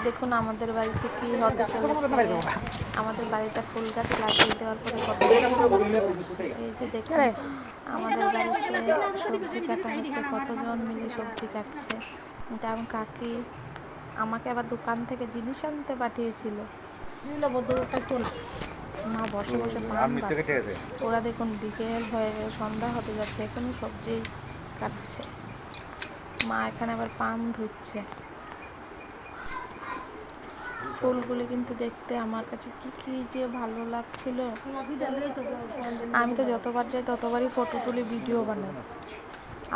দেখুন আমাদের বাড়িতে কি হতে চলেছে। আমাদের বাড়িটা ফুল গাছ লাগিয়ে দেওয়ার পরে কত এই যে দেখুন আমাদের বাড়িতে সবজি কাটা হচ্ছে, কতজন মিলে সবজি কাটছে। এটা আমার কাকি আমাকে আবার দোকান থেকে জিনিস আনতে পাঠিয়েছিল। মা বসে বসে পান বাড়ছে। ওরা দেখুন বিকেল হয়ে সন্ধ্যা হতে যাচ্ছে, এখনো সবজি কাটছে। মা এখানে আবার পান ধুচ্ছে। ফুলগুলি কিন্তু দেখতে আমার কাছে কি যে ভালো লাগছিল। আমি তো যতবার যাই ততবারই ফটো তুলি, ভিডিও বানাই।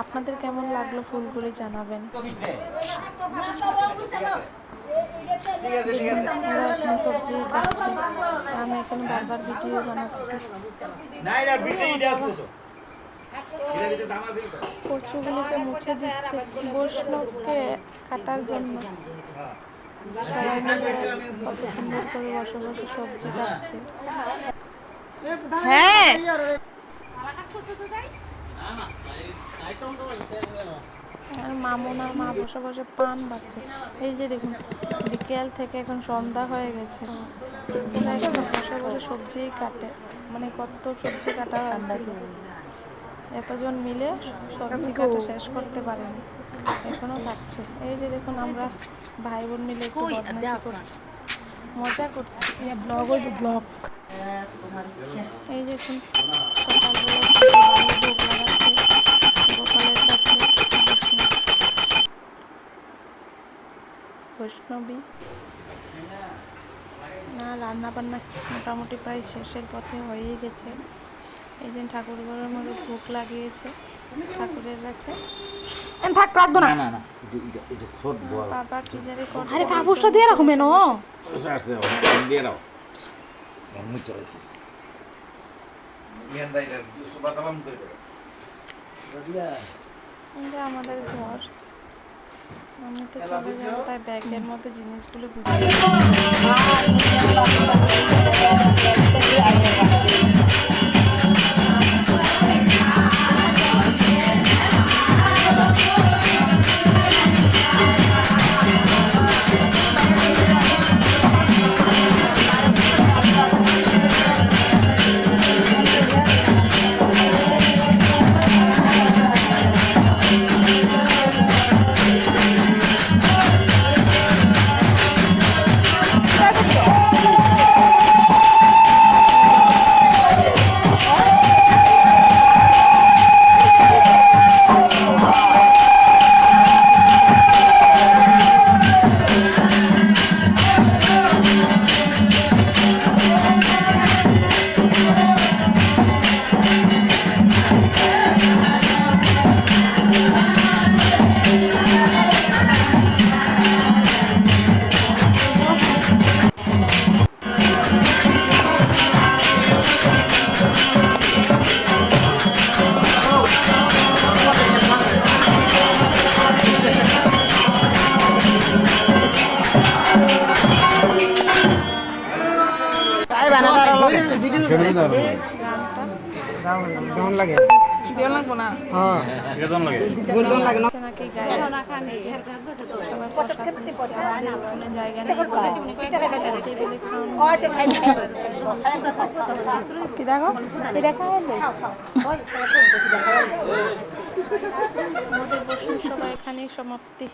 আপনাদের কেমন লাগলো ফুলগুলি জানাবেন। ওরা এখন সবজি কাটছে, আমি এখানে বারবার ভিডিও বানাচ্ছি। কচুগুলিকে মুছে দিচ্ছে বৈষ্ণবকে কাটার জন্য। সবাই মিলে কত সুন্দর করে বসে বসে সবজি কাটছে। হ্যাঁ আর মামুন আর মা বসে বসে পান বাড়ছে। এই যে দেখুন বিকেল থেকে এখন সন্ধ্যা হয়ে গেছে, ওরা এখন বসে বসে সবজি কাটে। মানে কত সবজি কাটা হয়েছিল, এতজন মিলে সবজি কাটা শেষ করতে পারেনি, এখনো কাটছে। এই যে দেখুন আমরা ভাই বোন মিলে একটু বদমাইশি করছি, মজা করছি। ব্লগ ওই ব্লগ। এই দেখুন সকালবেলা ভোগ লাগাচ্ছে গোপালের কাছে। বৈষ্ণবী না রান্না বান্না মোটামুটি প্রায় শেষের পথে হয়েই গেছে। এই যে ঠাকুর ঘরের মধ্যে ভোগ লাগিয়েছে ঠাকুরের কাছে। থাক রাখবো না। বাবা কি জানি করছে। আরে কাগজটা দিয়ে রাখো মেনো। দিয়ে দাও। মুই চলেছি। এটা আমাদের ঘর। আমি তো চলে যাবো, তাই ব্যাগের মধ্যে জিনিসগুলো গুছিয়ে কেমন লাগে? দেওয়া লাগবো না। হ্যাঁ কেমন লাগে? গোলগোল লাগে না? নাকি গায়ে জায়গা নেই। কি দেখো এটা খাওয়াবে। আমাদের বসুন সবাই এখানেই সমাপ্তি।